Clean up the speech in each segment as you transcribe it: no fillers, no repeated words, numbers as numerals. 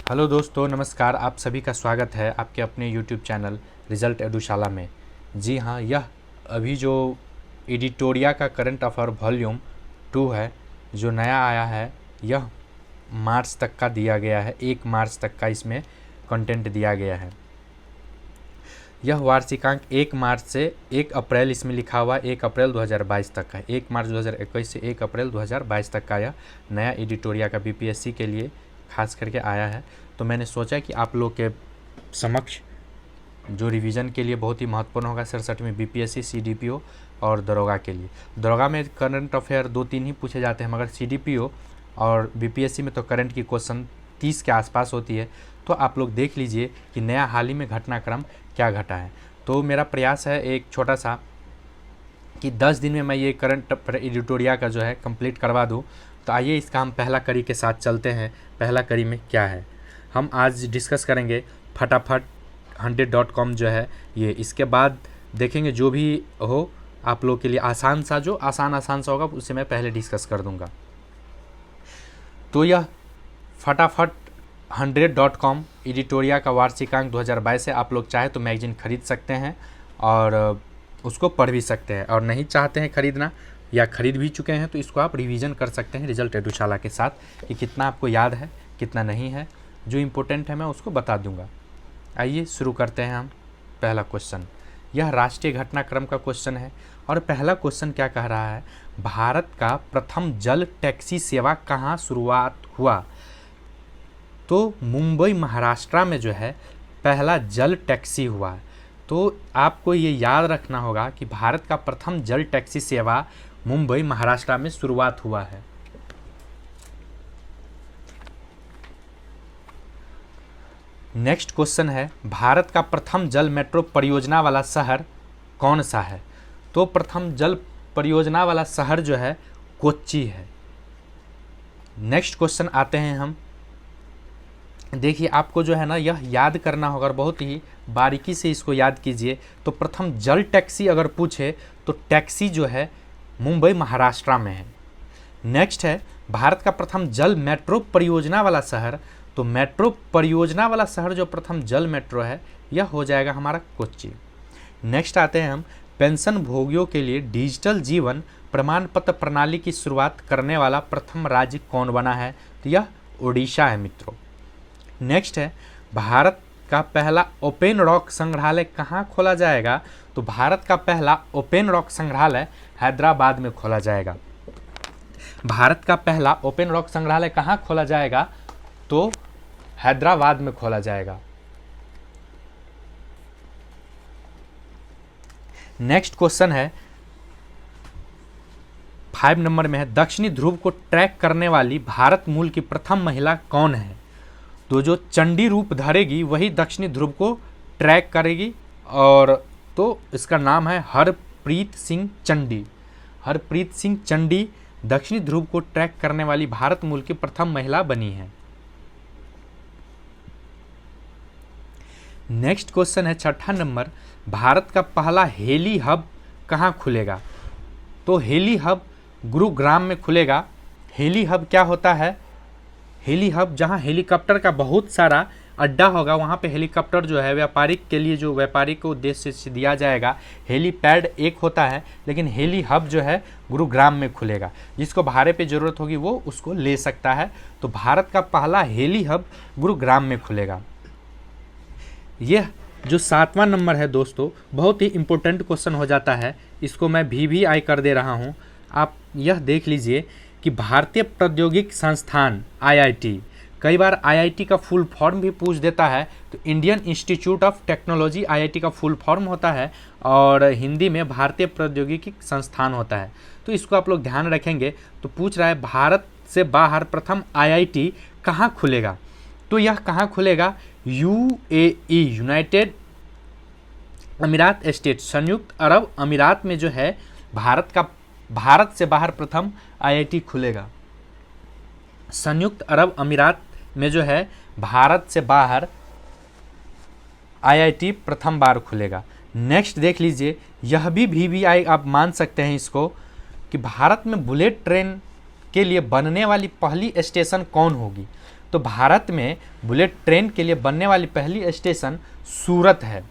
Hello दोस्तों, नमस्कार। आप सभी का स्वागत है आपके अपने यूट्यूब चैनल रिजल्ट एडुशाला में। जी हाँ, यह अभी जो एडिटोरिया का करंट अफेयर वॉल्यूम 2 है जो नया आया है, यह मार्च तक का दिया गया है। 1 मार्च तक का इसमें कंटेंट दिया गया है। यह वार्षिकांक 1 मार्च से 1 अप्रैल इसमें लिखा हुआ 1 अप्रैल 2022 तक का है। 1 मार्च 2021 से 1 अप्रैल 2022 तक का यह नया एडिटोरिया का बीपीएससी के लिए खास करके आया है। तो मैंने सोचा कि आप लोग के समक्ष जो रिवीजन के लिए बहुत ही महत्वपूर्ण होगा 67 में बीपीएससी, सीडीपीओ और दरोगा के लिए। दरोगा में करंट अफेयर 2-3 ही पूछे जाते हैं, मगर सीडीपीओ और बीपीएससी में तो करंट की क्वेश्चन 30 के आसपास होती है। तो आप लोग देख लीजिए कि नया हाल ही में घटनाक्रम क्या घटा है। तो मेरा प्रयास है एक छोटा सा कि 10 दिन में मैं ये करंट एडिटोरिया का जो है कंप्लीट करवा दूँ। तो आइए इसका हम पहला कड़ी के साथ चलते हैं। पहला कड़ी में क्या है हम आज डिस्कस करेंगे। फटाफट 100.com जो है ये, इसके बाद देखेंगे जो भी हो आप लोग के लिए आसान सा सा होगा उसे मैं पहले डिस्कस कर दूंगा। तो यह फटाफट 100.com एडिटोरिया का वार्षिकांक 2022 है। आप लोग चाहे तो मैगजीन खरीद सकते हैं और उसको पढ़ भी सकते हैं, और नहीं चाहते हैं खरीदना या खरीद भी चुके हैं तो इसको आप रिवीजन कर सकते हैं रिजल्ट एडुशाला के साथ कि कितना आपको याद है कितना नहीं है। जो इम्पोर्टेंट है मैं उसको बता दूंगा। आइए शुरू करते हैं हम। पहला क्वेश्चन, यह राष्ट्रीय घटनाक्रम का क्वेश्चन है और पहला क्वेश्चन क्या कह रहा है, भारत का प्रथम जल टैक्सी सेवा कहाँ शुरुआत हुआ। तो मुंबई महाराष्ट्र में जो है पहला जल टैक्सी हुआ है। तो आपको ये याद रखना होगा कि भारत का प्रथम जल टैक्सी सेवा मुंबई महाराष्ट्र में शुरुआत हुआ है। नेक्स्ट क्वेश्चन है, भारत का प्रथम जल मेट्रो परियोजना वाला शहर कौन सा है। तो प्रथम जल परियोजना वाला शहर जो है कोच्चि है। नेक्स्ट क्वेश्चन आते हैं हम। देखिए आपको जो है ना यह याद करना होगा, बहुत ही बारीकी से इसको याद कीजिए। तो प्रथम जल टैक्सी अगर पूछे तो टैक्सी जो है मुंबई महाराष्ट्र में है। नेक्स्ट है भारत का प्रथम जल मेट्रो परियोजना वाला शहर। तो मेट्रो परियोजना वाला शहर जो प्रथम जल मेट्रो है यह हो जाएगा हमारा कोच्चि। नेक्स्ट आते हैं हम, पेंशन भोगियों के लिए डिजिटल जीवन प्रमाण पत्र प्रणाली की शुरुआत करने वाला प्रथम राज्य कौन बना है। तो यह ओडिशा है मित्रों। नेक्स्ट है, भारत का पहला ओपन रॉक संग्रहालय कहाँ खोला जाएगा। तो भारत का पहला ओपन रॉक संग्रहालय हैदराबाद में खोला जाएगा। भारत का पहला ओपन रॉक संग्रहालय कहाँ खोला जाएगा, तो हैदराबाद में खोला जाएगा। नेक्स्ट क्वेश्चन है 5 नंबर में है, दक्षिणी ध्रुव को ट्रैक करने वाली भारत मूल की प्रथम महिला कौन है। तो जो चंडी रूप धरेगी वही दक्षिणी ध्रुव को ट्रैक करेगी, और तो इसका नाम है हरप्रीत सिंह चंडी। हरप्रीत सिंह चंडी दक्षिणी ध्रुव को ट्रैक करने वाली भारत मूल की प्रथम महिला बनी है। नेक्स्ट क्वेश्चन है 6 नंबर, भारत का पहला हेली हब कहाँ खुलेगा। तो हेली हब गुरुग्राम में खुलेगा। हेली हब क्या होता है, हेली हब जहाँ हेलीकॉप्टर का बहुत सारा अड्डा होगा, वहाँ पे हेलीकॉप्टर जो है व्यापारिक के लिए, जो व्यापारिक उद्देश्य से दिया जाएगा। हेलीपैड एक होता है, लेकिन हेली हब जो है गुरुग्राम में खुलेगा। जिसको भाड़े पे ज़रूरत होगी वो उसको ले सकता है। तो भारत का पहला हेली हब गुरुग्राम में खुलेगा। यह जो 7वां नंबर है दोस्तों, बहुत ही इम्पोर्टेंट क्वेश्चन हो जाता है, इसको मैं VVI कर दे रहा हूँ। आप यह देख लीजिए कि भारतीय प्रौद्योगिकी संस्थान IIT, कई बार IIT का फुल फॉर्म भी पूछ देता है। तो Indian institute of technology IIT का फुल फॉर्म होता है, और हिंदी में भारतीय प्रौद्योगिकी संस्थान होता है। तो इसको आप लोग ध्यान रखेंगे। तो पूछ रहा है भारत से बाहर प्रथम IIT कहाँ खुलेगा। तो यह कहाँ खुलेगा, UAE यूनाइटेड अमीरात स्टेट, संयुक्त अरब अमीरात में जो है भारत से बाहर प्रथम IIT खुलेगा। संयुक्त अरब अमीरात में जो है भारत से बाहर IIT प्रथम बार खुलेगा। नेक्स्ट देख लीजिए, यह भी VVI आप मान सकते हैं इसको, कि भारत में बुलेट ट्रेन के लिए बनने वाली पहली स्टेशन कौन होगी। तो भारत में बुलेट ट्रेन के लिए बनने वाली पहली स्टेशन सूरत है।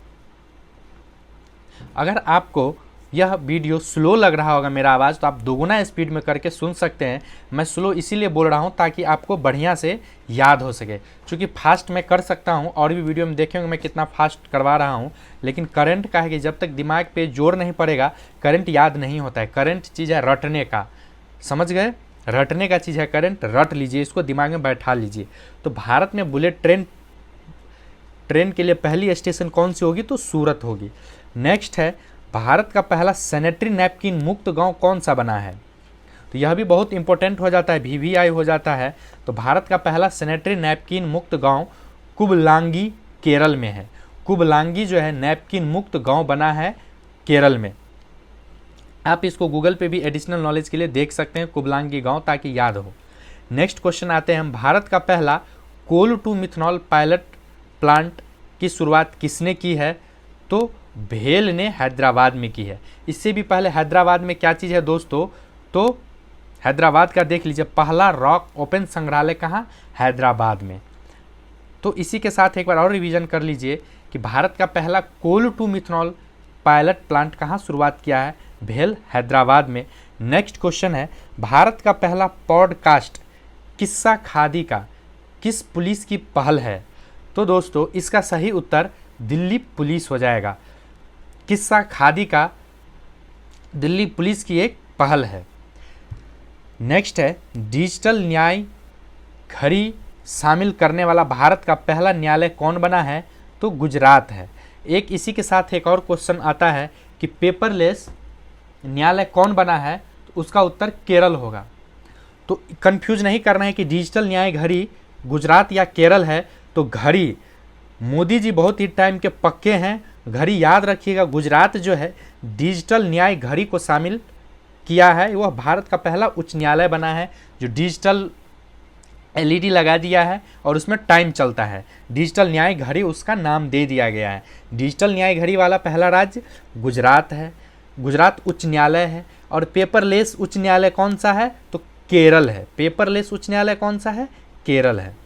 अगर आपको यह वीडियो स्लो लग रहा होगा मेरा आवाज़, तो आप दोगुना स्पीड में करके सुन सकते हैं। मैं स्लो इसीलिए बोल रहा हूं ताकि आपको बढ़िया से याद हो सके। क्योंकि फास्ट मैं कर सकता हूं, और भी वीडियो में देखेंगे मैं कितना फास्ट करवा रहा हूं, लेकिन करंट का है कि जब तक दिमाग पे जोर नहीं पड़ेगा करंट याद नहीं होता है। करंट चीज़ है रटने का, समझ गए? रटने का चीज़ है करंट, रट लीजिए इसको, दिमाग में बैठा लीजिए। तो भारत में बुलेट ट्रेन के लिए पहली स्टेशन कौन सी होगी? तो सूरत होगी। नेक्स्ट है, भारत का पहला सैनिटरी नैपकिन मुक्त गांव कौन सा बना है? तो यह भी बहुत इंपॉर्टेंट हो जाता है, VVI हो जाता है। तो भारत का पहला सैनिटरी नैपकिन मुक्त गांव कुबलांगी केरल में है। कुबलांगी जो है नैपकिन मुक्त गांव बना है केरल में। आप इसको गूगल पे भी एडिशनल नॉलेज के लिए देख सकते हैं, कुबलांगी गांव, ताकि याद हो। नेक्स्ट क्वेश्चन आते हैं हम, भारत का पहला कोल टू मिथनॉल पायलट प्लांट की शुरुआत किसने की है? तो भेल ने हैदराबाद में की है। इससे भी पहले हैदराबाद में क्या चीज़ है दोस्तों? तो हैदराबाद का देख लीजिए, पहला रॉक ओपन संग्रहालय कहाँ? हैदराबाद में। तो इसी के साथ एक बार और रिवीजन कर लीजिए कि भारत का पहला कोल टू मिथनॉल पायलट प्लांट कहाँ शुरुआत किया है? भेल, हैदराबाद में। नेक्स्ट क्वेश्चन है, भारत का पहला पॉडकास्ट किस्सा खादी का किस पुलिस की पहल है? तो दोस्तों इसका सही उत्तर दिल्ली पुलिस हो जाएगा। किस्सा खादी का दिल्ली पुलिस की एक पहल है। नेक्स्ट है, डिजिटल न्याय घड़ी शामिल करने वाला भारत का पहला न्यायालय कौन बना है? तो गुजरात है। एक इसी के साथ एक और क्वेश्चन आता है कि पेपरलेस न्यायालय कौन बना है? तो उसका उत्तर केरल होगा। तो कंफ्यूज नहीं करना है कि डिजिटल न्याय घड़ी गुजरात या केरल है। तो घड़ी, मोदी जी बहुत ही टाइम के पक्के हैं, घड़ी याद रखिएगा। गुजरात जो है डिजिटल न्याय घड़ी को शामिल किया है, वह भारत का पहला उच्च न्यायालय बना है जो डिजिटल LED लगा दिया है और उसमें टाइम चलता है। डिजिटल न्याय घड़ी उसका नाम दे दिया गया है। डिजिटल न्याय घड़ी वाला पहला राज्य गुजरात है, गुजरात उच्च न्यायालय है। और पेपरलेस उच्च न्यायालय कौन सा है? तो केरल है। पेपरलेस उच्च न्यायालय कौन सा है? केरल है।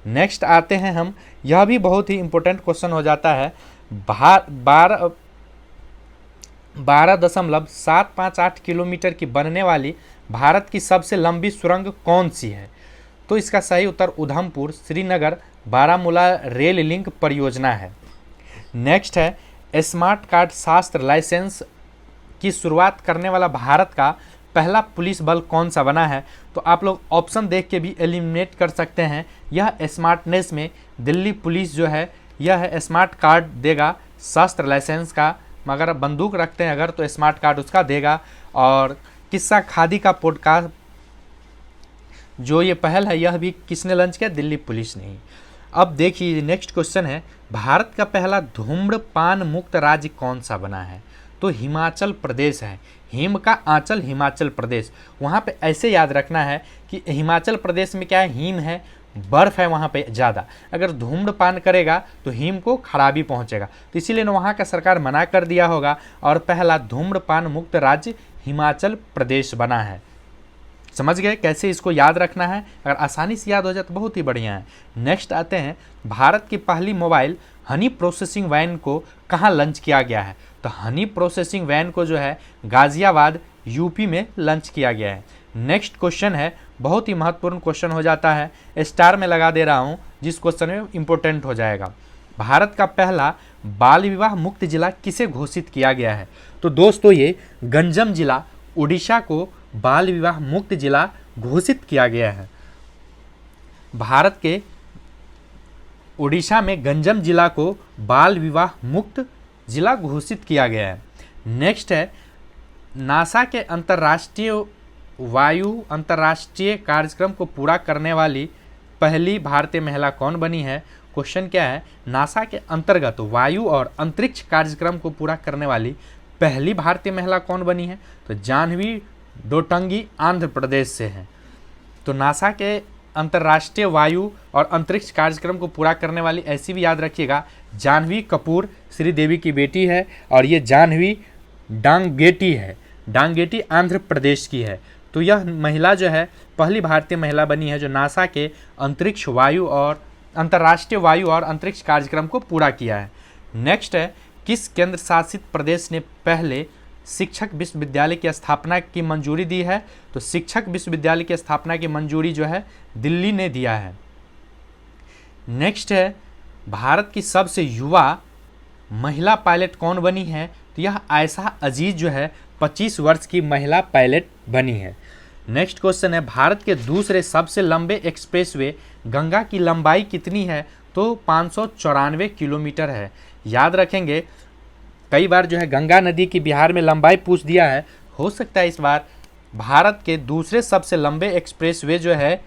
नेक्स्ट आते हैं हम, यह भी बहुत ही इंपॉर्टेंट क्वेश्चन हो जाता है, 12.758 किलोमीटर की बनने वाली भारत की सबसे लंबी सुरंग कौन सी है? तो इसका सही उत्तर उधमपुर श्रीनगर बारामूला रेल लिंक परियोजना है। नेक्स्ट है, स्मार्ट कार्ड शास्त्र लाइसेंस की शुरुआत करने वाला भारत का पहला पुलिस बल कौन सा बना है? तो आप लोग ऑप्शन देख के भी एलिमिनेट कर सकते हैं। यह स्मार्टनेस में दिल्ली पुलिस जो है यह स्मार्ट कार्ड देगा शस्त्र लाइसेंस का, मगर बंदूक रखते हैं अगर तो स्मार्ट कार्ड उसका देगा। और किस्सा खादी का पॉडकास्ट जो ये पहल है यह भी किसने लॉन्च किया? दिल्ली पुलिस ने ही। अब देखिए नेक्स्ट क्वेश्चन है, भारत का पहला धूम्रपान मुक्त राज्य कौन सा बना है? तो हिमाचल प्रदेश है। हिम का आंचल हिमाचल प्रदेश। वहाँ पे ऐसे याद रखना है कि हिमाचल प्रदेश में क्या है? हिम है, बर्फ़ है वहाँ पे ज़्यादा। अगर धूम्रपान करेगा तो हिम को खराबी पहुँचेगा, तो इसीलिए वहाँ का सरकार मना कर दिया होगा और पहला धूम्रपान मुक्त राज्य हिमाचल प्रदेश बना है। समझ गए कैसे इसको याद रखना है? अगर आसानी से याद हो जाए तो बहुत ही बढ़िया है। नेक्स्ट आते हैं, भारत की पहली मोबाइल हनी प्रोसेसिंग वैन को कहाँ लॉन्च किया गया है? तो हनी प्रोसेसिंग वैन को जो है गाज़ियाबाद यूपी में लॉन्च किया गया है। नेक्स्ट क्वेश्चन है, बहुत ही महत्वपूर्ण क्वेश्चन हो जाता है, स्टार में लगा दे रहा हूँ जिस क्वेश्चन में इंपॉर्टेंट हो जाएगा। भारत का पहला बाल विवाह मुक्त जिला किसे घोषित किया गया है? तो दोस्तों ये गंजम जिला उड़ीसा को बाल विवाह मुक्त जिला घोषित किया गया है। भारत के उड़ीसा में गंजम जिला को बाल विवाह मुक्त जिला घोषित किया गया है। नेक्स्ट है, नासा के अंतर्राष्ट्रीय कार्यक्रम को पूरा करने वाली पहली भारतीय महिला कौन बनी है? क्वेश्चन क्या है, नासा के अंतर्गत वायु और अंतरिक्ष कार्यक्रम को पूरा करने वाली पहली भारतीय महिला कौन बनी है? तो जाह्नवी डोटंगी आंध्र प्रदेश से हैं। तो नासा के अंतर्राष्ट्रीय वायु और अंतरिक्ष कार्यक्रम को पूरा करने वाली ऐसी भी याद रखिएगा, जाह्नवी कपूर श्रीदेवी की बेटी है और ये जाह्नवी डांगेटी है। डांगेटी आंध्र प्रदेश की है। तो यह महिला जो है पहली भारतीय महिला बनी है जो नासा के अंतर्राष्ट्रीय वायु और अंतरिक्ष कार्यक्रम को पूरा किया है। नेक्स्ट है, किस केंद्र शासित प्रदेश ने पहले शिक्षक विश्वविद्यालय की स्थापना की मंजूरी दी है? तो शिक्षक विश्वविद्यालय की स्थापना की मंजूरी जो है दिल्ली ने दिया है। नेक्स्ट है, भारत की सबसे युवा महिला पायलट कौन बनी है? तो यह आयशा अजीज जो है 25 वर्ष की महिला पायलट बनी है। नेक्स्ट क्वेश्चन है, भारत के दूसरे सबसे लंबे एक्सप्रेसवे गंगा की लंबाई कितनी है? तो 594 किलोमीटर है। याद रखेंगे, कई बार जो है गंगा नदी की बिहार में लंबाई पूछ दिया है, हो सकता है इस बार भारत के दूसरे सबसे लंबे एक्सप्रेसवे जो है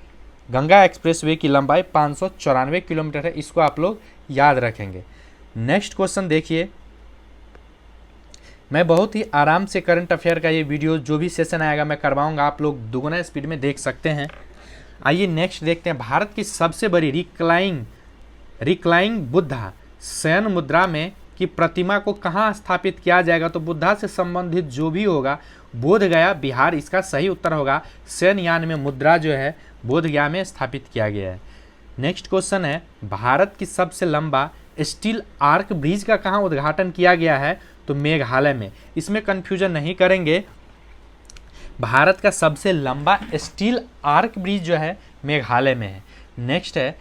गंगा एक्सप्रेसवे की लंबाई 594 किलोमीटर है, इसको आप लोग याद रखेंगे। नेक्स्ट क्वेश्चन देखिए, मैं बहुत ही आराम से करंट अफेयर का ये वीडियो जो भी सेशन आएगा मैं करवाऊंगा, आप लोग दुगुना स्पीड में देख सकते हैं। आइए नेक्स्ट देखते हैं, भारत की सबसे बड़ी रिक्लाइंग बुद्धा शयन मुद्रा में की प्रतिमा को कहाँ स्थापित किया जाएगा? तो बुद्धा से संबंधित जो भी होगा बोध गया बिहार इसका सही उत्तर होगा। शयनयान में मुद्रा जो है बोध गया में स्थापित किया गया है। नेक्स्ट क्वेश्चन है, भारत की सबसे लंबा स्टील आर्क ब्रिज का कहाँ उद्घाटन किया गया है? तो मेघालय में। इसमें कंफ्यूजन नहीं करेंगे, भारत का सबसे लंबा स्टील आर्क ब्रिज जो है मेघालय में है। नेक्स्ट है,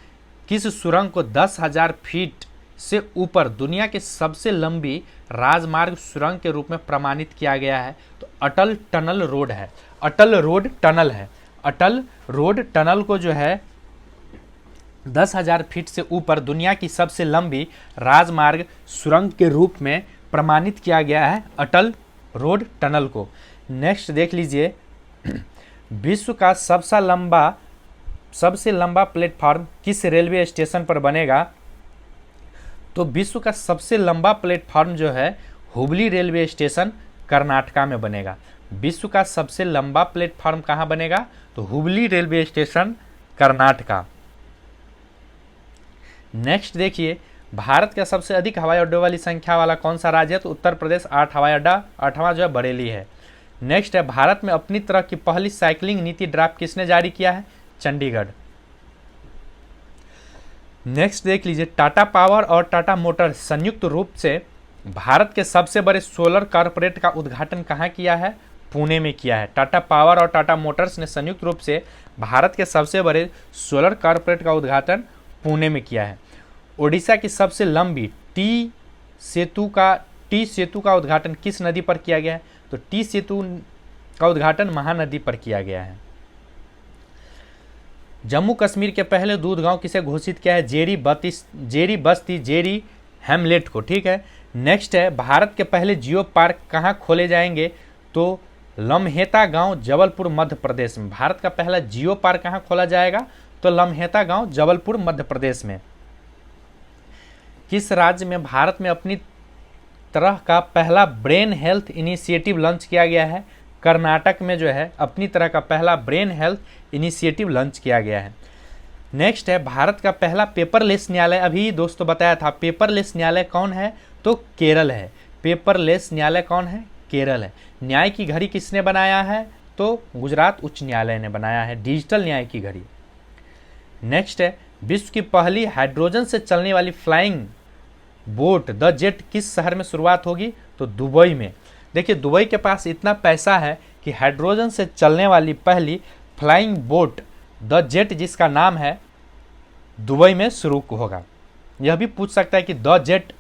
किस सुरंग को 10,000 फीट से ऊपर दुनिया की सबसे लंबी राजमार्ग सुरंग के रूप में प्रमाणित किया गया है? तो अटल टनल रोड है, अटल रोड टनल है। अटल रोड टनल को जो है 10,000 फीट से ऊपर दुनिया की सबसे लंबी राजमार्ग सुरंग के रूप में प्रमाणित किया गया है, अटल रोड टनल को। नेक्स्ट देख लीजिए, विश्व का सबसे लंबा प्लेटफॉर्म किस रेलवे स्टेशन पर बनेगा? तो विश्व का सबसे लंबा प्लेटफॉर्म जो है हुबली रेलवे स्टेशन कर्नाटका में बनेगा। विश्व का सबसे लंबा प्लेटफॉर्म कहाँ बनेगा? तो Hubli railway station Karnataka. Next देखिए, भारत का सबसे अधिक हवाई अड्डों वाली संख्या वाला कौन सा राज्य है? तो उत्तर प्रदेश 8 हवाई अड्डा, 8वां जो है बरेली है। नेक्स्ट है, भारत में अपनी तरह की पहली साइकिलिंग नीति ड्राफ्ट किसने जारी किया है? चंडीगढ़। नेक्स्ट देख लीजिए, टाटा पावर और टाटा मोटर्स संयुक्त रूप से भारत के सबसे बड़े सोलर कॉर्पोरेट का उद्घाटन कहाँ किया है? पुणे में किया है। टाटा पावर और टाटा मोटर्स ने संयुक्त रूप से भारत के सबसे बड़े सोलर कॉर्पोरेट का उद्घाटन पुणे में किया है। ओडिशा की सबसे लंबी टी सेतु का उद्घाटन किस नदी पर किया गया है? तो टी सेतु का उद्घाटन महानदी पर किया गया है। जम्मू कश्मीर के पहले दूध गांव किसे घोषित किया है? जेरी हैमलेट को। ठीक है। नेक्स्ट है, भारत के पहले जियो पार्क कहाँ खोले जाएंगे? तो लम्हेता गांव जबलपुर मध्य प्रदेश में। भारत का पहला जियो पार्क कहाँ खोला जाएगा? तो लम्हेता गांव जबलपुर मध्य प्रदेश में। किस राज्य में भारत में अपनी तरह का पहला ब्रेन हेल्थ इनिशिएटिव लॉन्च किया गया है? कर्नाटक में जो है अपनी तरह का पहला ब्रेन हेल्थ इनिशिएटिव लॉन्च किया गया है। नेक्स्ट है, भारत का पहला पेपरलेस न्यायालय, अभी दोस्तों बताया था, पेपरलेस न्यायालय कौन है? तो केरल है। पेपरलेस न्यायालय कौन है? केरल है। न्याय की घड़ी किसने बनाया है? तो गुजरात उच्च न्यायालय ने बनाया है डिजिटल न्याय की घड़ी। नेक्स्ट है, विश्व की पहली हाइड्रोजन से चलने वाली फ्लाइंग बोट द जेट किस शहर में शुरुआत होगी? तो दुबई में। देखिए, दुबई के पास इतना पैसा है कि हाइड्रोजन से चलने वाली पहली फ्लाइंग बोट द जेट जिसका नाम है दुबई में शुरू होगा। यह भी पूछ सकता है कि द जेट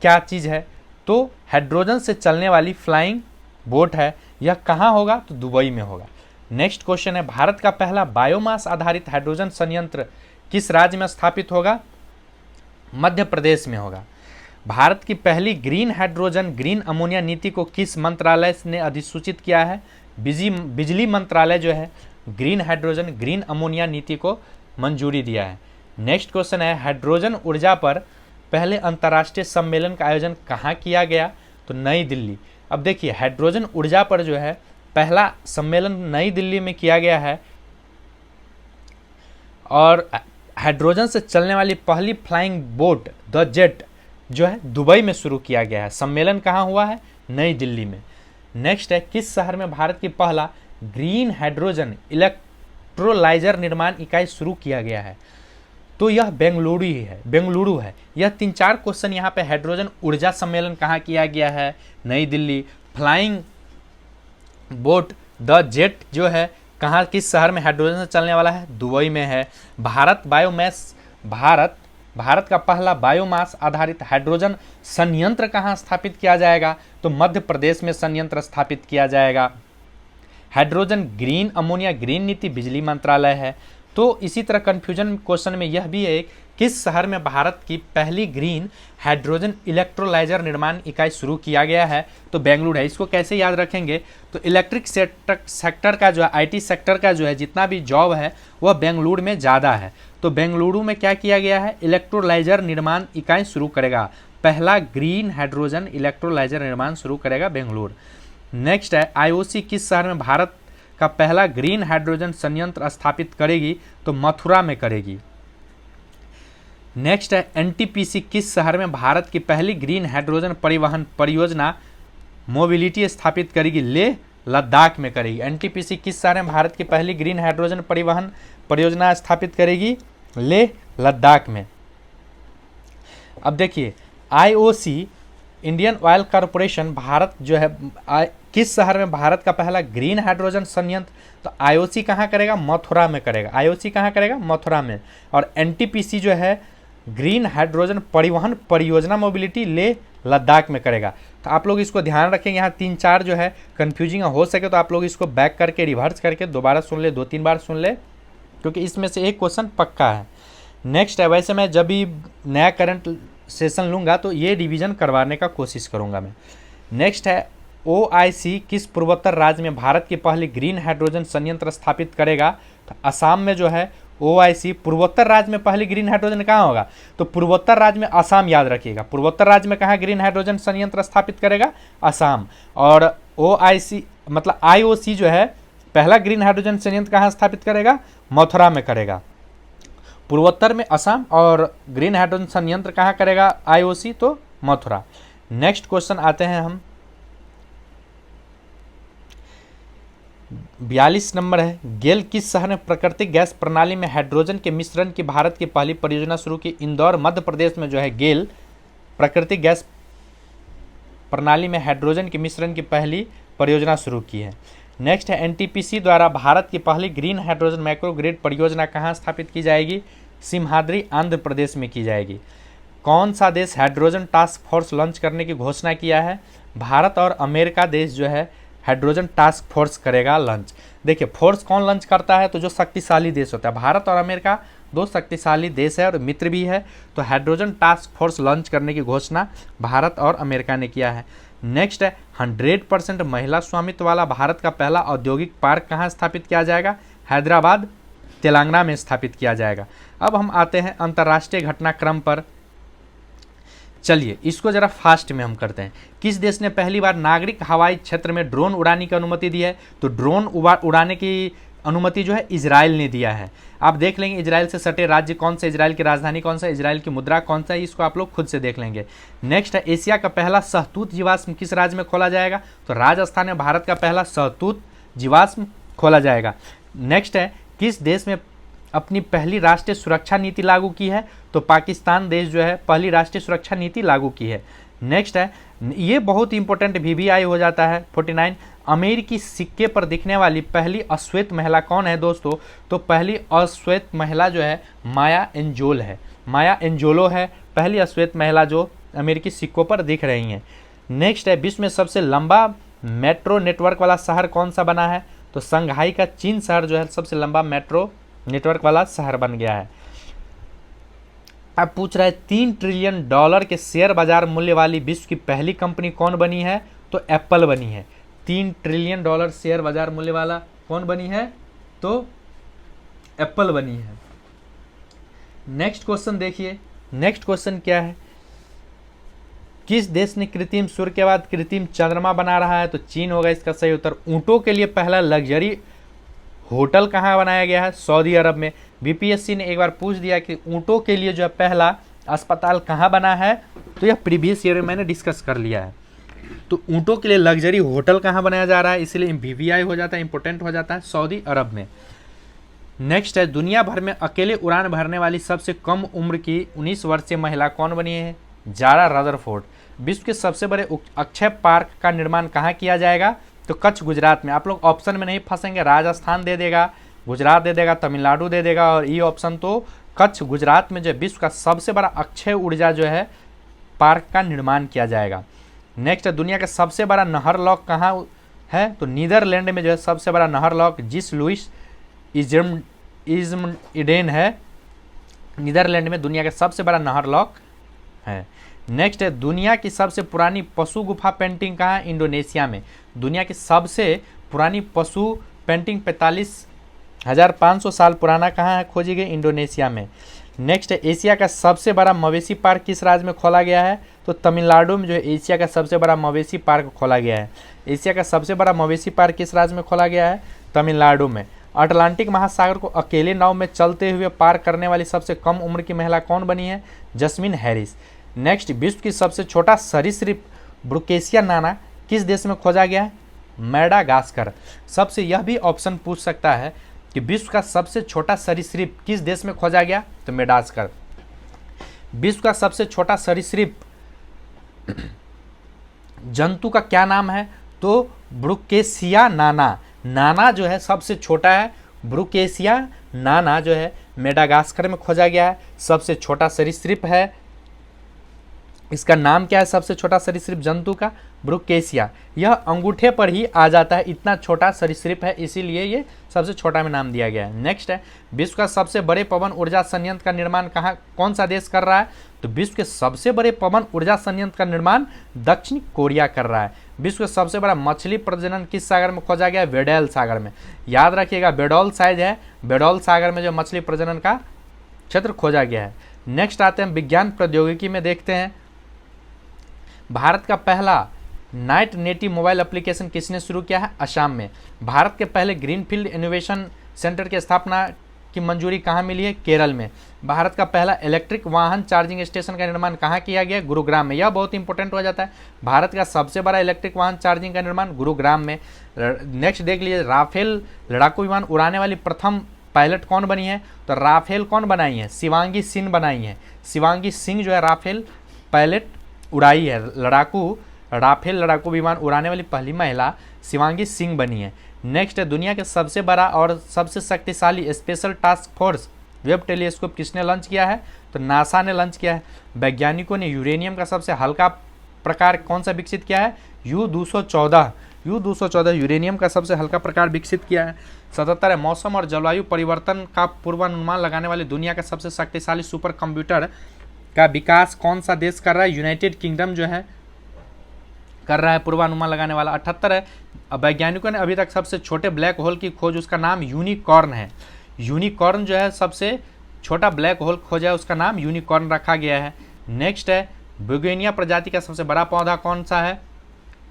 क्या चीज़ है? तो हाइड्रोजन से चलने वाली फ्लाइंग बोट है। यह कहाँ होगा? तो दुबई में होगा। नेक्स्ट क्वेश्चन है, भारत का पहला बायोमास आधारित हाइड्रोजन संयंत्र किस राज्य में स्थापित होगा? मध्य प्रदेश में होगा। भारत की पहली ग्रीन हाइड्रोजन ग्रीन अमोनिया नीति को किस मंत्रालय ने अधिसूचित किया है? बिजली मंत्रालय जो है ग्रीन हाइड्रोजन ग्रीन अमोनिया नीति को मंजूरी दिया है। नेक्स्ट क्वेश्चन है, हाइड्रोजन ऊर्जा पर पहले अंतर्राष्ट्रीय सम्मेलन का आयोजन कहाँ किया गया? तो नई दिल्ली। अब देखिए, हाइड्रोजन ऊर्जा पर जो है पहला सम्मेलन नई दिल्ली में किया गया है और हाइड्रोजन से चलने वाली पहली फ्लाइंग बोट द जेट जो है दुबई में शुरू किया गया है। सम्मेलन कहाँ हुआ है? नई दिल्ली में। नेक्स्ट है, किस शहर में भारत की पहला ग्रीन हाइड्रोजन इलेक्ट्रोलाइजर निर्माण इकाई शुरू किया गया है? तो यह बेंगलुरु है। यह 3-4 क्वेश्चन यहाँ पे हाइड्रोजन ऊर्जा सम्मेलन कहाँ किया गया है? नई Delhi. Flying boat the jet जो है कहाँ, किस शहर में हाइड्रोजन से चलने वाला है? दुबई में है। भारत का पहला बायोमास आधारित हाइड्रोजन संयंत्र कहाँ स्थापित किया जाएगा? तो मध्य प्रदेश में संयंत्र स्थापित किया जाएगा। हाइड्रोजन ग्रीन अमोनिया ग्रीन नीति बिजली मंत्रालय है। तो इसी तरह कंफ्यूजन क्वेश्चन में यह भी है, किस शहर में भारत की पहली ग्रीन हाइड्रोजन इलेक्ट्रोलाइजर निर्माण इकाई शुरू किया गया है? तो बेंगलुरु है। इसको कैसे याद रखेंगे? तो इलेक्ट्रिक सेक्टर का जो है, आईटी सेक्टर का जो है जितना भी जॉब है वह बेंगलुरु में ज़्यादा है। तो बेंगलुरु में क्या किया गया है? इलेक्ट्रोलाइजर निर्माण इकाई शुरू करेगा। पहला ग्रीन हाइड्रोजन इलेक्ट्रोलाइजर निर्माण शुरू करेगा बेंगलुरु। नेक्स्ट है, आईओसी किस शहर में भारत का पहला ग्रीन हाइड्रोजन संयंत्र स्थापित करेगी? तो मथुरा में करेगी। नेक्स्ट है, एनटीपीसी किस शहर में भारत की पहली ग्रीन हाइड्रोजन परिवहन परियोजना मोबिलिटी स्थापित करेगी? लेह लद्दाख में करेगी। एनटीपीसी किस शहर में भारत की पहली ग्रीन हाइड्रोजन परिवहन परियोजना स्थापित करेगी? लेह लद्दाख में। अब देखिए, IOC Indian oil corporation Bharat जो है किस शहर में भारत का पहला ग्रीन हाइड्रोजन संयंत्र? तो आईओसी कहाँ करेगा? मथुरा में करेगा। आईओसी कहाँ करेगा? मथुरा में। और एनटीपीसी जो है ग्रीन हाइड्रोजन परिवहन परियोजना मोबिलिटी लेह लद्दाख में करेगा। तो आप लोग इसको ध्यान रखेंगे, यहाँ 3-4 जो है कन्फ्यूजिंग हो सके तो आप लोग इसको बैक करके रिवर्स करके दोबारा सुन ले, 2-3 बार सुन ले, क्योंकि इसमें से एक क्वेश्चन पक्का है। नेक्स्ट है, वैसे मैं जब भी नया करंट सेशन लूँगा तो ये रिवीजन करवाने का कोशिश करूँगा मैं। नेक्स्ट है, ओआईसी किस पूर्वोत्तर राज्य में भारत की पहली ग्रीन हाइड्रोजन संयंत्र स्थापित करेगा? तो असम में जो है ओआईसी पूर्वोत्तर राज्य में पहली ग्रीन हाइड्रोजन कहाँ होगा? तो पूर्वोत्तर राज्य में असम याद रखिएगा। पूर्वोत्तर राज्य में कहाँ ग्रीन हाइड्रोजन संयंत्र स्थापित करेगा? असम। और ओआईसी मतलब आईओसी जो है पहला ग्रीन हाइड्रोजन संयंत्र कहाँ स्थापित करेगा? मथुरा में करेगा। पूर्वोत्तर में असम और ग्रीन हाइड्रोजन संयंत्र कहाँ करेगा आईओसी? तो मथुरा। नेक्स्ट क्वेश्चन आते हैं हम, 42 नंबर है, गेल किस शहर में प्राकृतिक गैस प्रणाली में हाइड्रोजन के मिश्रण की भारत की पहली परियोजना शुरू की? इंदौर मध्य प्रदेश में जो है गेल प्राकृतिक गैस प्रणाली में हाइड्रोजन के मिश्रण की पहली परियोजना शुरू की है। नेक्स्ट है, एनटीपीसी द्वारा भारत की पहली ग्रीन हाइड्रोजन माइक्रोग्रिड परियोजना कहाँ स्थापित की जाएगी? सिमहाद्री आंध्र प्रदेश में की जाएगी। कौन सा देश हाइड्रोजन टास्क फोर्स लॉन्च करने की घोषणा किया है? भारत और अमेरिका देश जो है हाइड्रोजन टास्क फोर्स करेगा लॉन्च। देखिए, फोर्स कौन लॉन्च करता है? तो जो शक्तिशाली देश होता है। भारत और अमेरिका दो शक्तिशाली देश है और मित्र भी है, तो हाइड्रोजन टास्क फोर्स लॉन्च करने की घोषणा भारत और अमेरिका ने किया है। नेक्स्ट है, 100% महिला स्वामित्व वाला भारत का पहला औद्योगिक पार्क कहाँ स्थापित किया जाएगा? हैदराबाद तेलंगाना में स्थापित किया जाएगा। अब हम आते हैं अंतर्राष्ट्रीय घटनाक्रम पर। चलिए इसको जरा फास्ट में हम करते हैं। किस देश ने पहली बार नागरिक हवाई क्षेत्र में ड्रोन उड़ाने की अनुमति दी है? तो ड्रोन उड़ाने की अनुमति जो है इजराइल ने दिया है। आप देख लेंगे इजराइल से सटे राज्य कौन सा, इजराइल की राजधानी कौन सा, इजराइल की मुद्रा कौन सा है, इसको आप लोग खुद से देख लेंगे। नेक्स्ट है, एशिया का पहला सहतूत जीवाश्म किस राज्य में खोला जाएगा? तो राजस्थान में भारत का पहला सहतूत जीवाश्म खोला जाएगा। नेक्स्ट है, किस देश में अपनी पहली राष्ट्रीय सुरक्षा नीति लागू की है? तो पाकिस्तान देश जो है पहली राष्ट्रीय सुरक्षा नीति लागू की है। नेक्स्ट है, ये बहुत इंपॉर्टेंट वीवीआई हो जाता है 49, अमेरिकी सिक्के पर दिखने वाली पहली अश्वेत महिला कौन है दोस्तों? तो पहली अश्वेत महिला जो है माया एंजोल है, माया एंजोलो है पहली अश्वेत महिला जो अमेरिकी सिक्कों पर दिख रही हैं। नेक्स्ट है, विश्व में सबसे लंबा मेट्रो नेटवर्क वाला शहर कौन सा बना है? तो संघाई का चीन शहर जो है सबसे लंबा मेट्रो नेटवर्क वाला शहर बन गया है। अब पूछ रहा है, $3 ट्रिलियन के शेयर बाजार मूल्य वाली विश्व की पहली कंपनी कौन बनी है? तो एप्पल बनी है। $3 ट्रिलियन शेयर बाजार मूल्य वाला कौन बनी है? तो एप्पल बनी है। नेक्स्ट क्वेश्चन देखिए, नेक्स्ट क्वेश्चन क्या है? किस देश ने कृत्रिम सूर्य के बाद कृत्रिम चंद्रमा बना रहा है? तो चीन होगा इसका सही उत्तर। ऊंटों के लिए पहला लग्जरी होटल कहाँ बनाया गया है? सऊदी अरब में। बीपीएससी ने एक बार पूछ दिया कि ऊंटों के लिए जो है पहला अस्पताल कहाँ बना है, तो यह प्रीवियस ईयर में मैंने डिस्कस कर लिया है। तो ऊँटों के लिए लग्जरी होटल कहाँ बनाया जा रहा है, इसलिए VVI हो जाता है, इंपॉर्टेंट हो जाता है, सऊदी अरब में। नेक्स्ट है दुनिया भर में अकेले उड़ान भरने वाली सबसे कम उम्र की 19 वर्षीय महिला कौन बनी है, जारा रदरफोर्ड। विश्व के सबसे बड़े अक्षय पार्क का निर्माण कहाँ किया जाएगा, तो कच्छ गुजरात में। आप लोग ऑप्शन में नहीं फंसेंगे, राजस्थान दे देगा, गुजरात दे देगा, तमिलनाडु दे देगा, और ये ऑप्शन तो कच्छ गुजरात में जो विश्व का सबसे बड़ा अक्षय ऊर्जा जो है पार्क का निर्माण किया जाएगा। नेक्स्ट है दुनिया का सबसे बड़ा नहर लॉक कहाँ है, तो नीदरलैंड में जो है सबसे बड़ा नहर लॉक जिस लुइस इडेन है, नीदरलैंड में दुनिया का सबसे बड़ा नहर लॉक है। नेक्स्ट है दुनिया की सबसे पुरानी पशु गुफा पेंटिंग कहाँ है, इंडोनेशिया में। दुनिया की सबसे पुरानी पशु पेंटिंग 45,500 साल पुराना कहाँ है, खोजी गई, इंडोनेशिया में। नेक्स्ट है एशिया का सबसे बड़ा मवेशी पार्क किस राज्य में खोला गया है, तो तमिलनाडु में जो है एशिया का सबसे बड़ा मवेशी पार्क खोला गया है। एशिया का सबसे बड़ा मवेशी पार्क किस राज्य में खोला गया है, तमिलनाडु में। अटलांटिक महासागर को अकेले नाव में चलते हुए पार करने वाली सबसे कम उम्र की महिला कौन बनी है, जस्मिन हैरिस। नेक्स्ट विश्व की सबसे छोटा सरीसृप ब्रुकेशिया नाना किस देश में खोजा गया है, मैडागास्कर। सबसे यह भी ऑप्शन पूछ सकता है कि विश्व का सबसे छोटा सरीसृप किस देश में खोजा गया, तो मैडागास्कर। विश्व का सबसे छोटा सरीसृप जंतु का क्या नाम है, तो ब्रुकेशिया नाना। नाना जो है सबसे छोटा है, ब्रुकेशिया नाना जो है मेडागास्कर में खोजा गया है, सबसे छोटा सरीसृप है। इसका नाम क्या है सबसे छोटा सरीसृप जंतु का, ब्रुकेशिया। यह अंगूठे पर ही आ जाता है, इतना छोटा सरीसृप है, इसीलिए ये सबसे छोटा में नाम दिया गया है। नेक्स्ट है विश्व का सबसे बड़े पवन ऊर्जा संयंत्र का निर्माण कहाँ कौन सा देश कर रहा है, तो विश्व के सबसे बड़े पवन ऊर्जा संयंत्र का निर्माण दक्षिण कोरिया कर रहा है। विश्व का सबसे बड़ा मछली प्रजनन किस सागर में खोजा गया है, वेडल सागर में। याद रखिएगा बेडौल साइज है, बेडौल सागर में जो मछली प्रजनन का क्षेत्र खोजा गया है। नेक्स्ट आते हैं विज्ञान प्रौद्योगिकी में, देखते हैं भारत का पहला नाइट नेटिव मोबाइल एप्लीकेशन किसने शुरू किया है, असम में। भारत के पहले ग्रीनफील्ड इनोवेशन सेंटर की स्थापना की मंजूरी कहाँ मिली है, केरल में। भारत का पहला इलेक्ट्रिक वाहन चार्जिंग स्टेशन का निर्माण कहाँ किया गया, गुरुग्राम में। यह बहुत इंपॉर्टेंट हो जाता है, भारत का सबसे बड़ा इलेक्ट्रिक वाहन चार्जिंग का निर्माण गुरुग्राम में। नेक्स्ट देख लीजिए राफेल लड़ाकू विमान उड़ाने वाली प्रथम पायलट कौन बनी है, तो राफेल कौन बनाई है, शिवांगी सिंह बनाई है। शिवांगी सिंह जो है राफेल पायलट उड़ाई है, राफेल लड़ाकू विमान उड़ाने वाली पहली महिला शिवांगी सिंह बनी है। नेक्स्ट है दुनिया के सबसे बड़ा और सबसे शक्तिशाली special task force Webb telescope किसने लॉन्च किया है, तो नासा ने लॉन्च किया है। वैज्ञानिकों ने यूरेनियम का सबसे हल्का प्रकार कौन सा विकसित किया है, U-214 यूरेनियम का सबसे हल्का प्रकार विकसित किया है। 77 है मौसम और जलवायु परिवर्तन का पूर्वानुमान लगाने वाले दुनिया का सबसे शक्तिशाली सुपर कंप्यूटर का विकास कौन सा देश कर रहा है, यूनाइटेड किंगडम जो है कर रहा है पूर्वानुमान लगाने वाला। 78 है वैज्ञानिकों ने अभी तक सबसे छोटे ब्लैक होल की खोज, उसका नाम यूनिकॉर्न है। यूनिकॉर्न जो है सबसे छोटा ब्लैक होल खोजा है, उसका नाम यूनिकॉर्न रखा गया है। नेक्स्ट है बेगोनिया प्रजाति का सबसे बड़ा पौधा कौन सा है,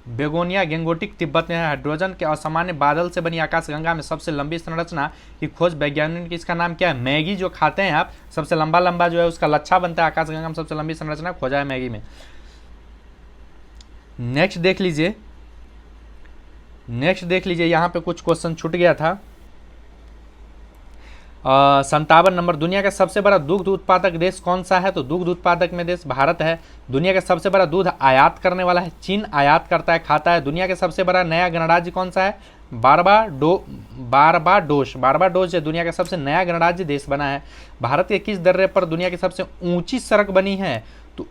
बेगोनिया गेंगोटिक तिब्बत में है। हाइड्रोजन के असामान्य बादल से बनी आकाशगंगा में सबसे लंबी संरचना की खोज वैज्ञानिक की, इसका नाम क्या है, मैगी जो खाते हैं आप, सबसे लंबा लंबा जो है उसका लच्छा बनता है, आकाशगंगा में सबसे लंबी संरचना खोजा है मैगी में। नेक्स्ट देख लीजिए यहाँ पे कुछ क्वेश्चन छूट गया था। 57 नंबर दुनिया का सबसे बड़ा दुग्ध उत्पादक देश कौन सा है, तो दुग्ध उत्पादक में देश भारत है। दुनिया का सबसे बड़ा दूध आयात करने वाला है चीन, आयात करता है खाता है। दुनिया का सबसे बड़ा नया गणराज्य कौन सा है, बारबाडोस है दुनिया का सबसे नया गणराज्य देश बना है। भारत के किस दर्रे पर दुनिया की सबसे ऊंची सड़क बनी है, तो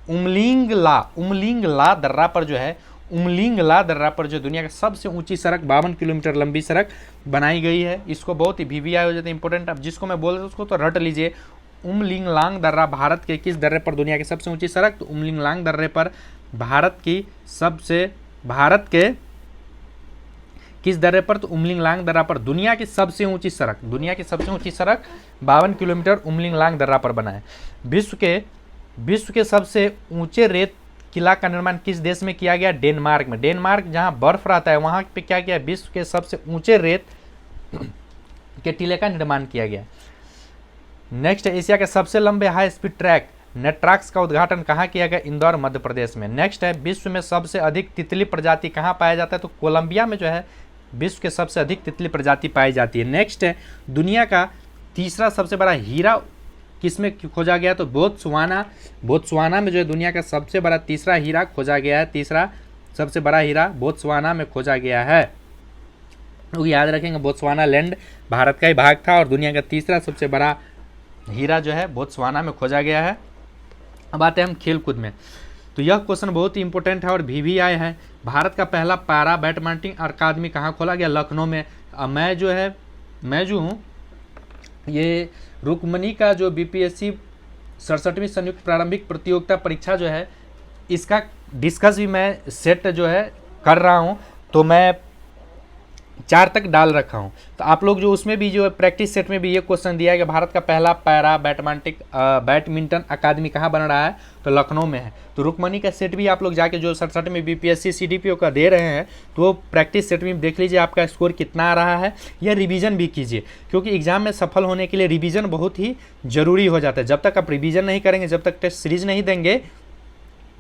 उमलिंगला दर्रा पर जो है, उमलिंगला दर्रा पर जो दुनिया का सबसे ऊंची सड़क 52 किलोमीटर लंबी सड़क बनाई गई है। इसको बहुत ही VVI हो जाता है इंपॉर्टेंट, अब जिसको मैं बोल रहा हूँ उसको तो रट लीजिए। उमलिंगलांग दर्रा भारत के किस दर्रे पर दुनिया की सबसे ऊंची सड़क, तो उमलिंगलांग दर्रे पर भारत के किस दर्रे पर, तो उमलिंगलांग दर्रा पर दुनिया की सबसे ऊंची सड़क 52 किलोमीटर उमलिंगलांग दर्रा पर बना है। विश्व के सबसे ऊंचे रेत किला का निर्माण किस देश में किया गया, डेनमार्क में। डेनमार्क जहां बर्फ रहता है वहां पे क्या किया, विश्व के सबसे ऊंचे रेत के टीले का निर्माण किया गया। नेक्स्ट एशिया के सबसे लंबे हाई स्पीड ट्रैक नेट्राक्स का उद्घाटन कहाँ किया गया? इंदौर मध्य प्रदेश में। नेक्स्ट है विश्व में सबसे अधिक तितली प्रजाति कहाँ पाया जाता है? तो कोलंबिया में जो है विश्व के सबसे अधिक तितली प्रजाति पाई जाती है। नेक्स्ट है दुनिया का तीसरा सबसे बड़ा हीरा किसमें खोजा गया? तो बोत्सवाना में जो है दुनिया का सबसे बड़ा तीसरा हीरा खोजा गया है। तीसरा सबसे बड़ा हीरा बोत्सवाना में खोजा गया है। लोग याद रखेंगे बोत्सवाना लैंड भारत का ही भाग था और दुनिया का तीसरा सबसे बड़ा हीरा जो है बोत्सवाना में खोजा गया है। अब आते हैं हम खेल कूद में। तो यह क्वेश्चन बहुत ही इंपॉर्टेंट है और VVI है। भारत का पहला पैरा बैडमिंटन अकादमी कहाँ खोला गया? लखनऊ में। मैं जो हूँ ये रुक्मणी का जो BPSC 67वीं संयुक्त प्रारंभिक प्रतियोगिता परीक्षा जो है इसका डिस्कस भी मैं सेट जो है कर रहा हूँ, तो मैं 4 तक डाल रखा हूँ। तो आप लोग जो उसमें भी जो है प्रैक्टिस सेट में भी ये क्वेश्चन दिया है कि भारत का पहला पैरा बैडमिंटन अकादमी कहाँ बन रहा है? तो लखनऊ में है। तो रुक्मणी का सेट भी आप लोग जाके जो 67 में BPSC CDPO का दे रहे हैं तो वो प्रैक्टिस सेट में देख लीजिए आपका स्कोर कितना आ रहा है, या रिवीजन भी कीजिए, क्योंकि एग्जाम में सफल होने के लिए रिवीजन बहुत ही जरूरी हो जाता है। जब तक आप रिवीजन नहीं करेंगे, जब तक टेस्ट सीरीज नहीं देंगे,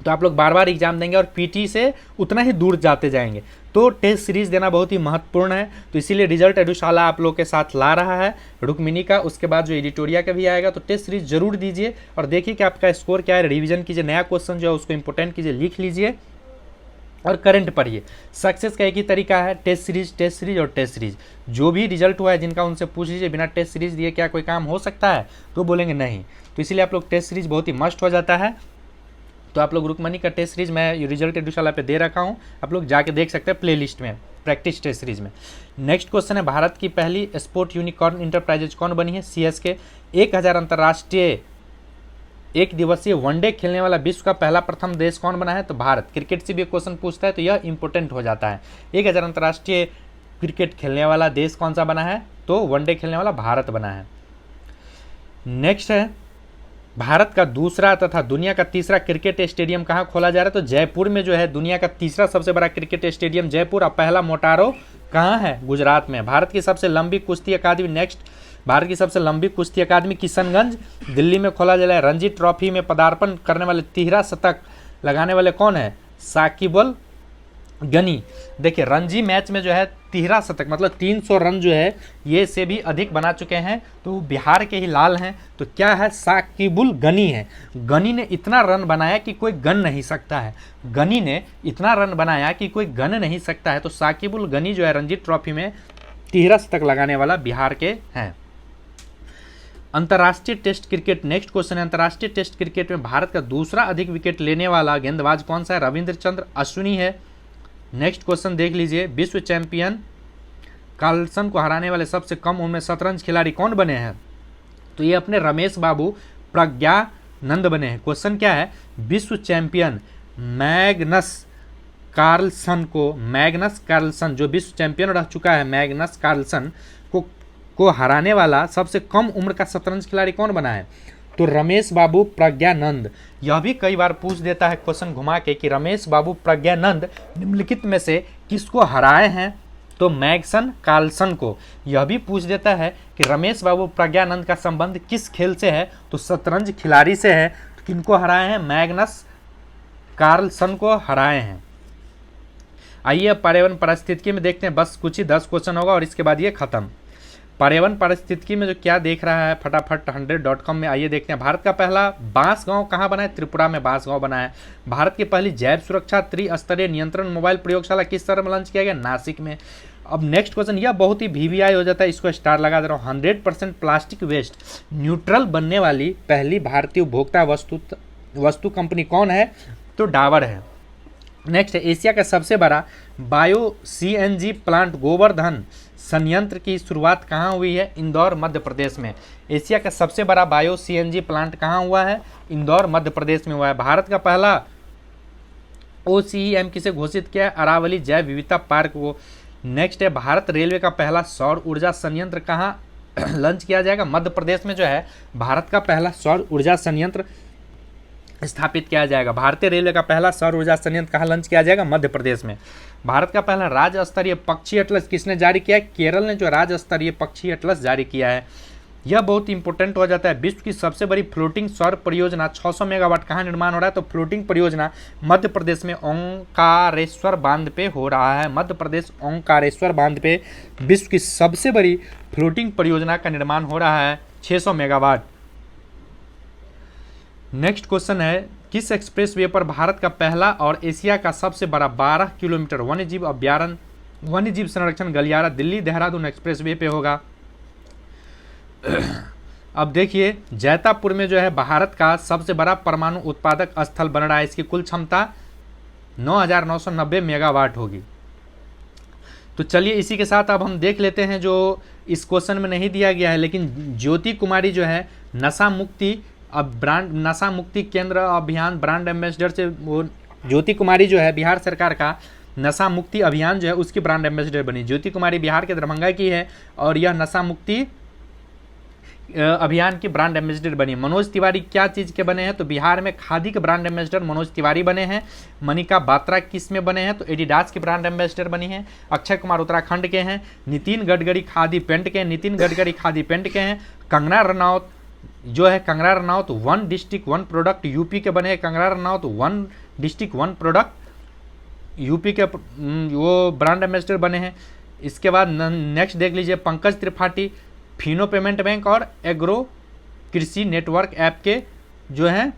तो आप लोग बार बार एग्जाम देंगे और PT से उतना ही दूर जाते जाएंगे। तो टेस्ट सीरीज देना बहुत ही महत्वपूर्ण है। तो इसीलिए रिजल्ट एडुशाला आप लोग के साथ ला रहा है रुक्मिणी का, उसके बाद जो एडिटोरिया का भी आएगा। तो टेस्ट सीरीज जरूर दीजिए और देखिए कि आपका स्कोर क्या है। रिवीजन कीजिए, नया क्वेश्चन जो है उसको इंपॉर्टेंट कीजिए, लिख लीजिए और करंट पढ़िए। सक्सेस का एक ही तरीका है, टेस्ट सीरीज और टेस्ट सीरीज। जो भी रिजल्ट हुआ है जिनका उनसे पूछ लीजिए बिना टेस्ट सीरीज दिए क्या कोई काम हो सकता है? तो बोलेंगे नहीं। तो इसीलिए आप लोग टेस्ट सीरीज बहुत ही मस्ट हो जाता है। तो आप लोग रुक्मणी का टेस्ट सीरीज मैं रिजल्ट एडुशाला पे दे रखा हूँ, आप लोग जाके देख सकते हैं प्लेलिस्ट में, प्रैक्टिस टेस्ट सीरीज में। नेक्स्ट क्वेश्चन है भारत की पहली स्पोर्ट यूनिकॉर्न इंटरप्राइजेज कौन बनी है? CSK। 1000 अंतर्राष्ट्रीय एक दिवसीय वनडे खेलने वाला विश्व का पहला प्रथम देश कौन बना है? तो भारत। क्रिकेट से भी क्वेश्चन पूछता है तो यह इंपॉर्टेंट हो जाता है। 1000 अंतर्राष्ट्रीय क्रिकेट खेलने वाला देश कौन सा बना है? तो वनडे खेलने वाला भारत बना है। नेक्स्ट है भारत का दूसरा तथा दुनिया का तीसरा क्रिकेट स्टेडियम कहाँ खोला जा रहा है? तो जयपुर में जो है दुनिया का तीसरा सबसे बड़ा क्रिकेट स्टेडियम जयपुर। और पहला मोटारो कहाँ है? गुजरात में। भारत की सबसे लंबी कुश्ती अकादमी, नेक्स्ट भारत की सबसे लंबी कुश्ती अकादमी किशनगंज दिल्ली में खोला जा रहा है। रणजी ट्रॉफी में पदार्पण करने वाले तिहरा शतक लगाने वाले कौन है? साकिबुल गनी। देखिए रणजी मैच में जो है तिहरा शतक मतलब 300 रन जो है ये से भी अधिक बना चुके हैं, तो बिहार के ही लाल हैं। तो क्या है? साकिबुल गनी है। गनी ने इतना रन बनाया कि कोई गन नहीं सकता है। गनी ने इतना रन बनाया कि कोई गन नहीं सकता है। तो साकिबुल गनी जो है रणजी ट्रॉफी में तिहरा शतक लगाने वाला बिहार के हैं। अंतर्राष्ट्रीय टेस्ट क्रिकेट, नेक्स्ट क्वेश्चन है अंतर्राष्ट्रीय टेस्ट क्रिकेट में भारत का दूसरा अधिक विकेट लेने वाला गेंदबाज कौन सा है? रविंद्रचंद्र अश्विनी है। नेक्स्ट क्वेश्चन देख लीजिए, विश्व चैंपियन कार्लसन को हराने वाले सबसे कम उम्र में शतरंज खिलाड़ी कौन बने हैं? तो ये अपने रमेश बाबू प्रज्ञानंद बने हैं। क्वेश्चन क्या है? विश्व चैंपियन मैग्नस कार्लसन जो विश्व चैंपियन रह चुका है, मैग्नस कार्लसन को हराने वाला सबसे कम उम्र का शतरंज खिलाड़ी कौन बना है? तो रमेश बाबू प्रज्ञानंद। यह भी कई बार पूछ देता है क्वेश्चन घुमा के कि रमेश बाबू प्रज्ञानंद निम्नलिखित में से किसको हराए हैं? तो मैग्सन कार्लसन को। यह भी पूछ देता है कि रमेश बाबू प्रज्ञानंद का संबंध किस खेल से है? तो शतरंज खिलाड़ी से है। तो किनको हराए हैं? मैग्नस कार्लसन को हराए हैं। आइए पर्यावरण पारिस्थितिकी में देखते हैं, बस कुछ ही 10 क्वेश्चन होगा और इसके बाद ये खत्म। पर्यावरण पारिस्थितिकी में जो क्या देख रहा है फटाफट 100.com में आइए देखते हैं। भारत का पहला बांस गांव कहाँ बना है? त्रिपुरा में बांस गांव बना है। भारत की पहली जैव सुरक्षा त्रिस्तरीय नियंत्रण मोबाइल प्रयोगशाला किस शहर में लॉन्च किया गया? नासिक में। अब नेक्स्ट क्वेश्चन, यह बहुत ही VVI हो जाता है, इसको स्टार लगा दे रहा हूँ। 100% प्लास्टिक वेस्ट न्यूट्रल बनने वाली पहली भारतीय उपभोक्ता वस्तु कंपनी कौन है? तो डाबर है। नेक्स्ट है एशिया का सबसे बड़ा बायो CNG प्लांट गोवर्धन संयंत्र की शुरुआत कहाँ हुई है? इंदौर मध्य प्रदेश में। एशिया का सबसे बड़ा बायो CNG प्लांट कहाँ हुआ है? इंदौर मध्य प्रदेश में हुआ है। भारत का पहला OCEM किसे घोषित किया है? अरावली जैव विविधता पार्क को। नेक्स्ट है भारत रेलवे का पहला सौर ऊर्जा संयंत्र कहाँ लॉन्च किया जाएगा? मध्य प्रदेश में जो है भारत का पहला सौर ऊर्जा संयंत्र स्थापित किया जाएगा। भारतीय रेलवे का पहला सौर ऊर्जा संयंत्र कहाँ लॉन्च किया जाएगा? मध्य प्रदेश में। भारत का पहला राज्य स्तरीय पक्षी एटलस किसने जारी किया है? केरल ने जो राज्य स्तरीय पक्षी एटलस जारी किया है। यह बहुत इंपॉर्टेंट हो जाता है। विश्व की सबसे बड़ी फ्लोटिंग सौर परियोजना 600 मेगावाट कहाँ निर्माण हो रहा है? तो फ्लोटिंग परियोजना मध्य प्रदेश में ओंकारेश्वर बांध पे हो रहा है। मध्य प्रदेश ओंकारेश्वर बांध पे विश्व की सबसे बड़ी फ्लोटिंग परियोजना का निर्माण हो रहा है 600 मेगावाट। नेक्स्ट क्वेश्चन है, किस एक्सप्रेसवे पर भारत का पहला और एशिया का सबसे बड़ा 12 किलोमीटर वन्यजीव अभ्यारण्य वन्यजीव संरक्षण गलियारा दिल्ली देहरादून एक्सप्रेसवे पे होगा? अब देखिए, जैतापुर में जो है भारत का सबसे बड़ा परमाणु उत्पादक स्थल बन रहा है। इसकी कुल क्षमता 9,990 मेगावाट होगी। तो चलिए इसी के साथ अब हम देख लेते हैं जो इस क्वेश्चन में नहीं दिया गया है, लेकिन ज्योति कुमारी जो है नशा मुक्ति केंद्र अभियान ब्रांड एम्बेसडर से, वो ज्योति कुमारी जो है बिहार सरकार का नशा मुक्ति अभियान जो है उसकी ब्रांड एम्बेसडर बनी। ज्योति कुमारी बिहार के दरभंगा की है और यह नशा मुक्ति अभियान की ब्रांड एम्बेसडर बनी। मनोज तिवारी क्या चीज़ के बने हैं? तो बिहार में खादी के ब्रांड एम्बेसडर मनोज तिवारी बने हैं। मनिका बात्रा किस में बने हैं? तो एडिडास की ब्रांड एम्बेसडर बनी है। अक्षय कुमार उत्तराखंड के हैं। नितिन गडकरी खादी पेंट के हैं। कंगना रनौत जो है, Kangana Ranaut 1 district 1 product UP के बने हैं। Kangana Ranaut 1 district 1 product UP के वो ब्रांड एम्बेसडर बने हैं। इसके बाद नेक्स्ट देख लीजिए, पंकज त्रिपाठी फिनो पेमेंट बैंक और एग्रो कृषि नेटवर्क ऐप के जो हैं,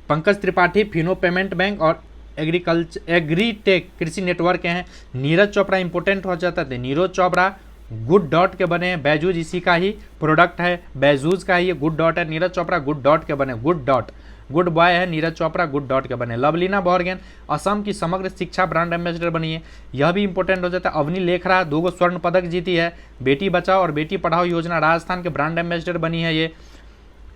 पंकज त्रिपाठी फिनो पेमेंट बैंक और एग्रीटेक कृषि नेटवर्क के हैं। नीरज चोपड़ा इंपोर्टेंट हो जाता है। नीरज चोपड़ा गुड डॉट के बने हैं। बैजूज इसी का ही प्रोडक्ट है, बैजूज का ही गुड डॉट है। नीरज चोपड़ा गुड डॉट के बने, गुड डॉट, गुड बॉय है नीरज चोपड़ा, गुड डॉट के बने। लवलीना बोर्गेन असम की समग्र शिक्षा ब्रांड एम्बेसडर बनी है। यह भी इंपॉर्टेंट हो जाता है। अवनी लेखरा 2 स्वर्ण पदक जीती है। बेटी बचाओ और बेटी पढ़ाओ योजना राजस्थान के ब्रांड एम्बेसडर बनी है ये।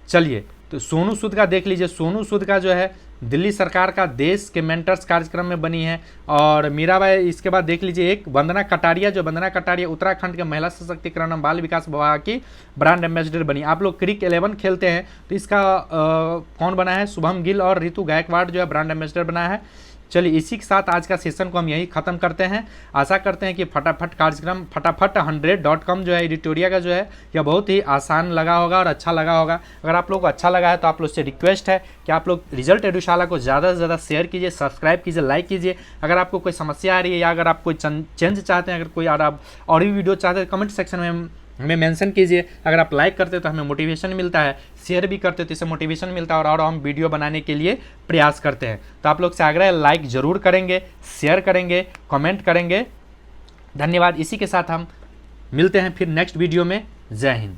चलिए तो सोनू सूद का देख लीजिए। सोनू सूद का जो है दिल्ली सरकार का देश के मेंटर्स कार्यक्रम में बनी है। और मीराबाई, इसके बाद देख लीजिए एक वंदना कटारिया, जो वंदना कटारिया उत्तराखंड के महिला सशक्तिकरण एवं बाल विकास विभाग की ब्रांड एम्बेसडर बनी। आप लोग क्रिक 11 खेलते हैं तो इसका कौन बना है? शुभम गिल और रितु गायकवाड़ जो है ब्रांड एम्बेसडर बना है। चलिए इसी के साथ आज का सेशन को हम यही खत्म करते हैं। आशा करते हैं कि फटाफट कार्यक्रम फटाफट100.com जो है एडिटोरिया का जो है यह बहुत ही आसान लगा होगा और अच्छा लगा होगा। अगर आप लोग को अच्छा लगा है तो आप लोग से रिक्वेस्ट है कि आप लोग रिजल्ट एडुशाला को ज़्यादा से ज़्यादा शेयर कीजिए, सब्सक्राइब कीजिए, लाइक कीजिए। अगर आपको कोई समस्या आ रही है या अगर आप कोई चेंज चाहते हैं, अगर कोई आप और भी वीडियो चाहते हैं, कमेंट सेक्शन में हमें मेंशन कीजिए। अगर आप लाइक करते तो हमें मोटिवेशन मिलता है, शेयर भी करते तो इससे मोटिवेशन मिलता है और हम वीडियो बनाने के लिए प्रयास करते हैं। तो आप लोग से आग्रह है, लाइक ज़रूर करेंगे, शेयर करेंगे, कमेंट करेंगे। धन्यवाद। इसी के साथ हम मिलते हैं फिर नेक्स्ट वीडियो में। जय हिंद।